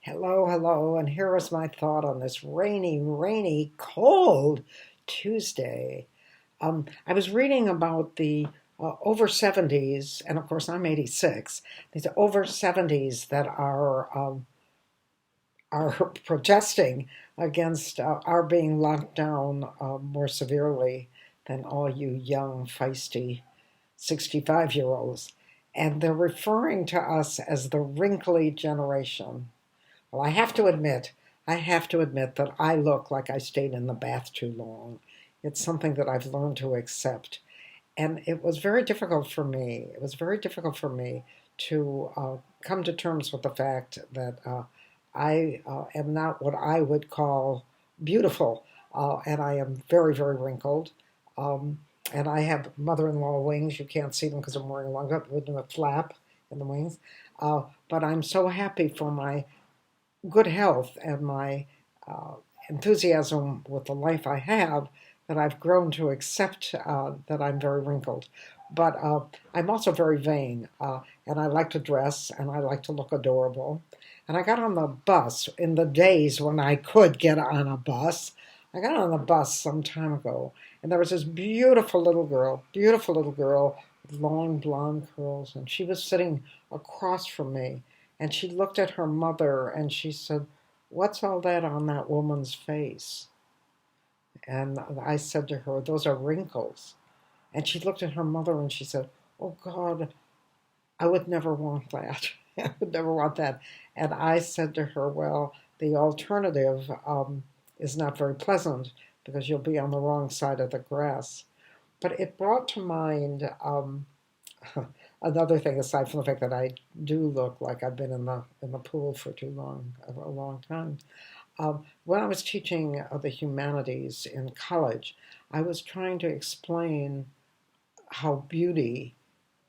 Hello, hello, and here is my thought on this rainy, cold Tuesday. I was reading about the over 70s, and of course I'm 86. These over 70s that are protesting against our being locked down more severely than all you young, feisty 65-year-olds. And they're referring to us as the wrinkly generation. Well, I have to admit that I look like I stayed in the bath too long. It's something that I've learned to accept. And it was very difficult for me. It was very difficult for me to come to terms with the fact that I am not what I would call beautiful. And I am very, very wrinkled. Um, and I have mother-in-law wings. You can't see them because I'm wearing a long up with a flap in the wings. But I'm so happy for my good health and my uh, enthusiasm with the life I have that I've grown to accept that I'm very wrinkled. But I'm also very vain, and I like to dress and I like to look adorable. And I got on the bus in the days when I could get on a bus. I got on the bus some time ago, and there was this beautiful little girl with long blonde curls, and she was sitting across from me, and she looked at her mother and she said, "What's all that on that woman's face?" And I said to her, "Those are wrinkles." And she looked at her mother and she said, "Oh God, I would never want that. I would never want that." And I said to her, "Well, the alternative is not very pleasant because you'll be on the wrong side of the grass." But it brought to mind another thing, aside from the fact that I do look like I've been in the pool for too long, a long time. When I was teaching the humanities in college, I was trying to explain how beauty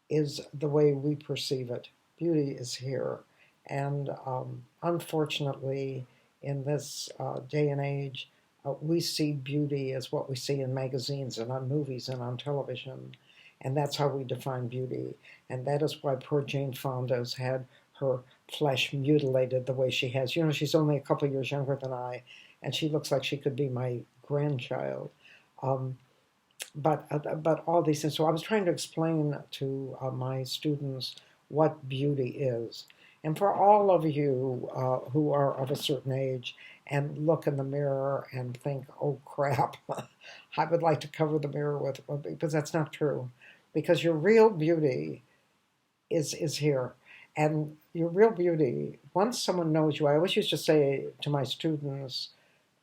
is the way we perceive it. Beauty is here, and unfortunately, in this day and age, we see beauty as what we see in magazines and on movies and on television, and that's how we define beauty. And that is why poor Jane Fonda's had her flesh mutilated the way she has. You know, she's only a couple of years younger than I, and she looks like she could be my grandchild. Um, but all these things. So I was trying to explain to my students what beauty is, and for all of you who are of a certain age and look in the mirror and think, "Oh crap, I would like to cover the mirror with," because that's not true, because your real beauty is here. And your real beauty, once someone knows you, I always used to say to my students,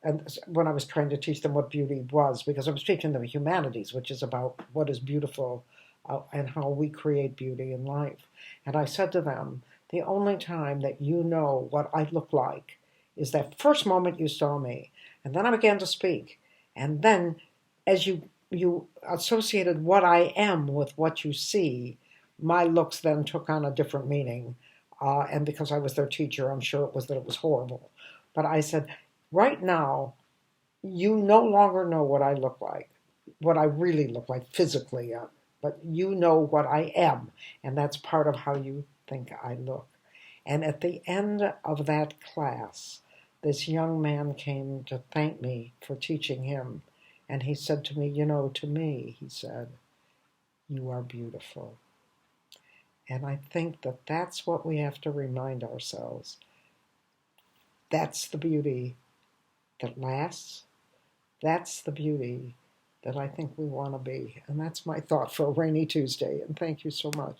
and when I was trying to teach them what beauty was, because I was teaching them humanities, which is about what is beautiful and how we create beauty in life. And I said to them, the only time that you know what I look like is that first moment you saw me. And then I began to speak. And then as you associated what I am with what you see, my looks then took on a different meaning. And because I was their teacher, I'm sure it was that it was horrible. But I said, right now, you no longer know what I look like, what I really look like physically, but you know what I am, and that's part of how you think I look. And at the end of that class, this young man came to thank me for teaching him, and he said to me, "You know, to me," he said, "you are beautiful." And I think that that's what we have to remind ourselves. That's the beauty that lasts. That's the beauty that I think we want to be. And that's my thought for a rainy Tuesday. And thank you so much.